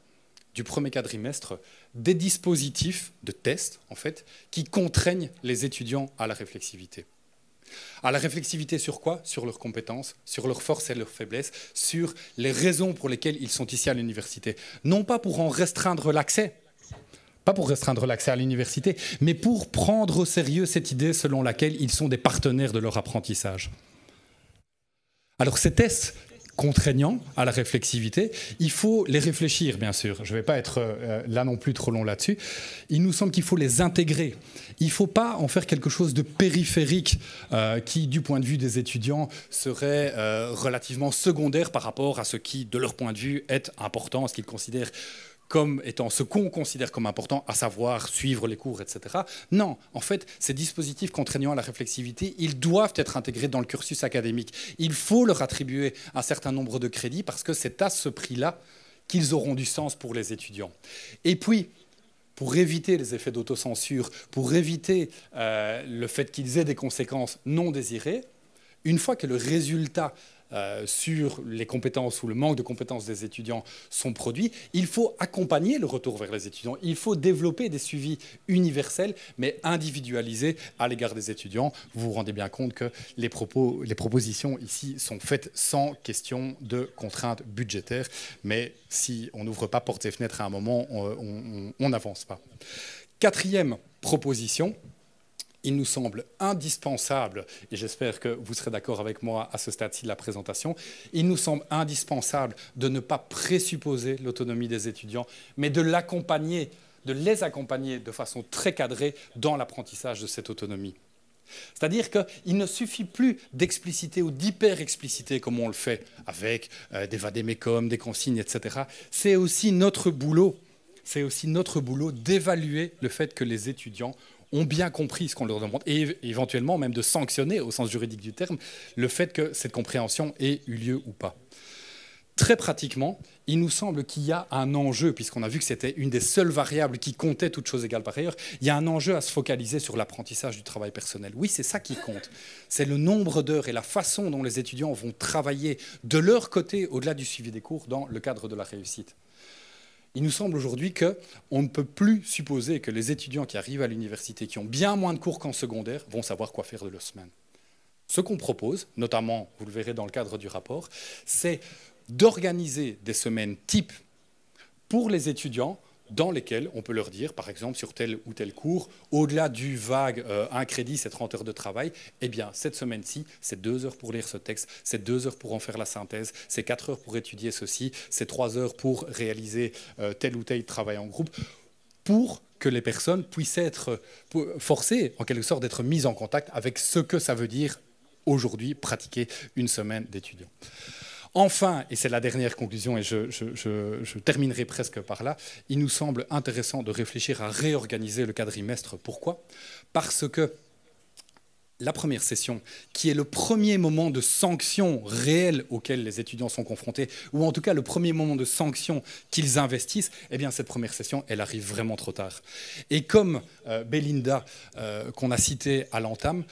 du premier quadrimestre des dispositifs de tests en fait, qui contraignent les étudiants à la réflexivité. À la réflexivité sur quoi ? Sur leurs compétences, sur leurs forces et leurs faiblesses, sur les raisons pour lesquelles ils sont ici à l'université. Non pas pour en restreindre l'accès, pas pour restreindre l'accès à l'université, mais pour prendre au sérieux cette idée selon laquelle ils sont des partenaires de leur apprentissage. Alors ces tests contraignants à la réflexivité, il faut les réfléchir bien sûr. Je ne vais pas être là non plus trop long là-dessus. Il nous semble qu'il faut les intégrer. Il ne faut pas en faire quelque chose de périphérique qui, du point de vue des étudiants, serait relativement secondaire par rapport à ce qui, de leur point de vue, est important, ce qu'ils considèrent comme étant ce qu'on considère comme important, à savoir suivre les cours, etc. Non, en fait, ces dispositifs contraignants à la réflexivité, ils doivent être intégrés dans le cursus académique. Il faut leur attribuer un certain nombre de crédits parce que c'est à ce prix-là qu'ils auront du sens pour les étudiants. Et puis, pour éviter les effets d'autocensure, pour éviter le fait qu'ils aient des conséquences non désirées, une fois que le résultat sur les compétences ou le manque de compétences des étudiants sont produits, il faut accompagner le retour vers les étudiants. Il faut développer des suivis universels, mais individualisés à l'égard des étudiants. Vous vous rendez bien compte que les propositions ici sont faites sans question de contraintes budgétaires, mais si on n'ouvre pas portes et fenêtres à un moment, on n'avance pas. Quatrième proposition, il nous semble indispensable, et j'espère que vous serez d'accord avec moi à ce stade-ci de la présentation, il nous semble indispensable de ne pas présupposer l'autonomie des étudiants, mais de les accompagner de façon très cadrée dans l'apprentissage de cette autonomie. C'est-à-dire qu'il ne suffit plus d'expliciter ou d'hyper-expliciter comme on le fait avec des vadémécum, des consignes, etc. C'est aussi notre boulot d'évaluer le fait que les étudiants ont bien compris ce qu'on leur demande et éventuellement même de sanctionner, au sens juridique du terme, le fait que cette compréhension ait eu lieu ou pas. Très pratiquement, il nous semble qu'il y a un enjeu, puisqu'on a vu que c'était une des seules variables qui comptait, toutes choses égales par ailleurs, il y a un enjeu à se focaliser sur l'apprentissage du travail personnel. Oui, c'est ça qui compte. C'est le nombre d'heures et la façon dont les étudiants vont travailler de leur côté, au-delà du suivi des cours, dans le cadre de la réussite. Il nous semble aujourd'hui qu'on ne peut plus supposer que les étudiants qui arrivent à l'université, qui ont bien moins de cours qu'en secondaire, vont savoir quoi faire de leur semaine. Ce qu'on propose, notamment, vous le verrez dans le cadre du rapport, c'est d'organiser des semaines types pour les étudiants dans lesquelles on peut leur dire, par exemple, sur tel ou tel cours, au-delà du vague un crédit, c'est 30 heures de travail, eh bien, cette semaine-ci, c'est 2 heures pour lire ce texte, c'est 2 heures pour en faire la synthèse, c'est 4 heures pour étudier ceci, c'est 3 heures pour réaliser tel ou tel travail en groupe, pour que les personnes puissent être forcées, en quelque sorte, d'être mises en contact avec ce que ça veut dire aujourd'hui pratiquer une semaine d'étudiants. Enfin, et c'est la dernière conclusion, et je terminerai presque par là, il nous semble intéressant de réfléchir à réorganiser le quadrimestre. Pourquoi ? Parce que la première session, qui est le premier moment de sanction réelle auquel les étudiants sont confrontés, ou en tout cas le premier moment de sanction qu'ils investissent, eh bien cette première session, elle arrive vraiment trop tard. Et comme Belinda, qu'on a citée à l'entame,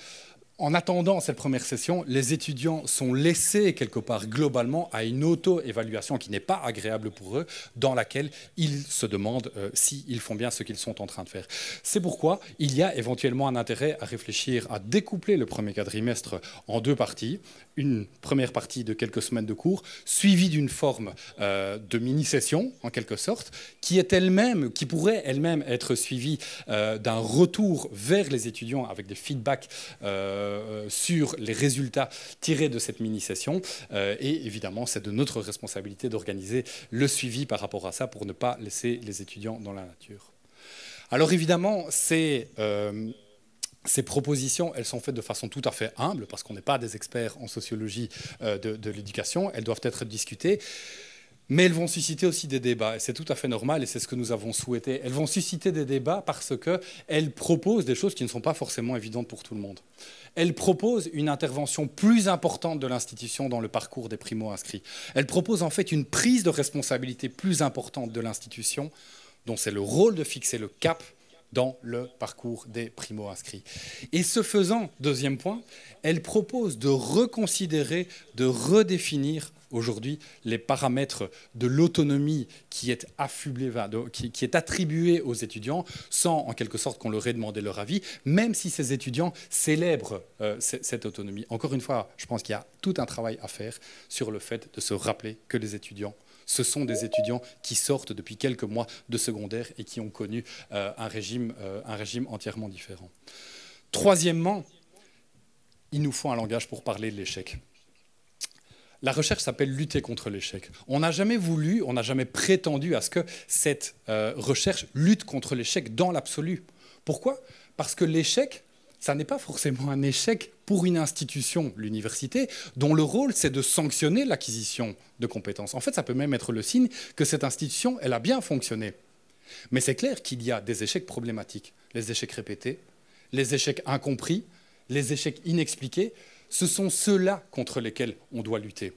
en attendant cette première session, les étudiants sont laissés quelque part globalement à une auto-évaluation qui n'est pas agréable pour eux, dans laquelle ils se demandent s'ils font bien ce qu'ils sont en train de faire. C'est pourquoi il y a éventuellement un intérêt à réfléchir à découpler le premier quadrimestre en 2 parties. Une première partie de quelques semaines de cours, suivie d'une forme de mini-session, en quelque sorte, qui pourrait elle-même être suivie d'un retour vers les étudiants avec des feedbacks sur les résultats tirés de cette mini-session. Et évidemment, c'est de notre responsabilité d'organiser le suivi par rapport à ça pour ne pas laisser les étudiants dans la nature. Alors évidemment, ces propositions, elles sont faites de façon tout à fait humble, parce qu'on n'est pas des experts en sociologie de l'éducation, elles doivent être discutées. Mais elles vont susciter aussi des débats, et c'est tout à fait normal, et c'est ce que nous avons souhaité. Elles vont susciter des débats parce qu'elles proposent des choses qui ne sont pas forcément évidentes pour tout le monde. Elles proposent une intervention plus importante de l'institution dans le parcours des primo-inscrits. Elles proposent en fait une prise de responsabilité plus importante de l'institution, dont c'est le rôle de fixer le cap dans le parcours des primo-inscrits. Et ce faisant, deuxième point, elle propose de reconsidérer, de redéfinir aujourd'hui les paramètres de l'autonomie qui est qui est attribuée aux étudiants sans en quelque sorte qu'on leur ait demandé leur avis, même si ces étudiants célèbrent cette autonomie. Encore une fois, je pense qu'il y a tout un travail à faire sur le fait de se rappeler que les étudiants, ce sont des étudiants qui sortent depuis quelques mois de secondaire et qui ont connu un régime entièrement différent. Troisièmement, il nous faut un langage pour parler de l'échec. La recherche s'appelle lutter contre l'échec. On n'a jamais voulu, on n'a jamais prétendu à ce que cette recherche lutte contre l'échec dans l'absolu. Pourquoi ? Parce que l'échec, ça n'est pas forcément un échec pour une institution, l'université, dont le rôle, c'est de sanctionner l'acquisition de compétences. En fait, ça peut même être le signe que cette institution, elle a bien fonctionné. Mais c'est clair qu'il y a des échecs problématiques. Les échecs répétés, les échecs incompris, les échecs inexpliqués, ce sont ceux-là contre lesquels on doit lutter.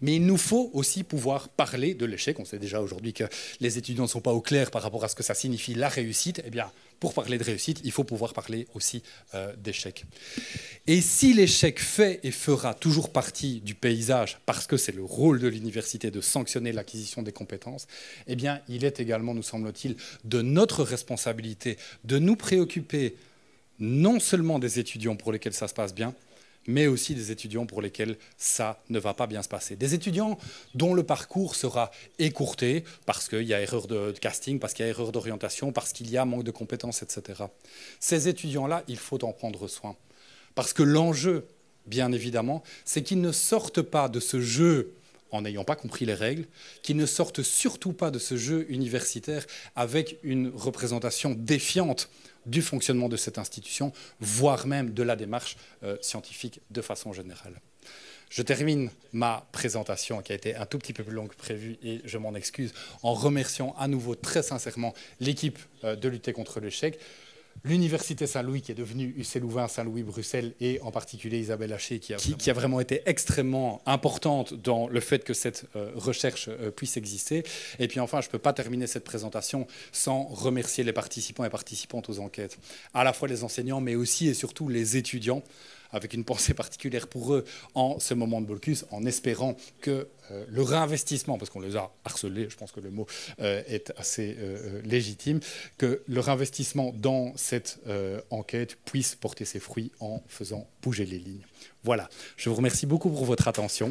Mais il nous faut aussi pouvoir parler de l'échec. On sait déjà aujourd'hui que les étudiants ne sont pas au clair par rapport à ce que ça signifie la réussite. Eh bien, pour parler de réussite, il faut pouvoir parler aussi d'échec. Et si l'échec fait et fera toujours partie du paysage, parce que c'est le rôle de l'université de sanctionner l'acquisition des compétences, eh bien, il est également, nous semble-t-il, de notre responsabilité de nous préoccuper non seulement des étudiants pour lesquels ça se passe bien, mais aussi des étudiants pour lesquels ça ne va pas bien se passer. Des étudiants dont le parcours sera écourté parce qu'il y a erreur de casting, parce qu'il y a erreur d'orientation, parce qu'il y a manque de compétences, etc. Ces étudiants-là, il faut en prendre soin. Parce que l'enjeu, bien évidemment, c'est qu'ils ne sortent pas de ce jeu en n'ayant pas compris les règles, qu'ils ne sortent surtout pas de ce jeu universitaire avec une représentation défiante du fonctionnement de cette institution, voire même de la démarche scientifique de façon générale. Je termine ma présentation qui a été un tout petit peu plus longue que prévu et je m'en excuse en remerciant à nouveau très sincèrement l'équipe de lutter contre l'échec. L'Université Saint-Louis qui est devenue UC Louvain, Saint-Louis, Bruxelles et en particulier Isabelle Haché qui a vraiment été extrêmement importante dans le fait que cette recherche puisse exister. Et puis enfin, je ne peux pas terminer cette présentation sans remercier les participants et participantes aux enquêtes. À la fois les enseignants mais aussi et surtout les étudiants, avec une pensée particulière pour eux en ce moment de blocus, en espérant que le réinvestissement, parce qu'on les a harcelés, je pense que le mot est assez légitime, que le réinvestissement dans cette enquête puisse porter ses fruits en faisant bouger les lignes. Voilà, je vous remercie beaucoup pour votre attention.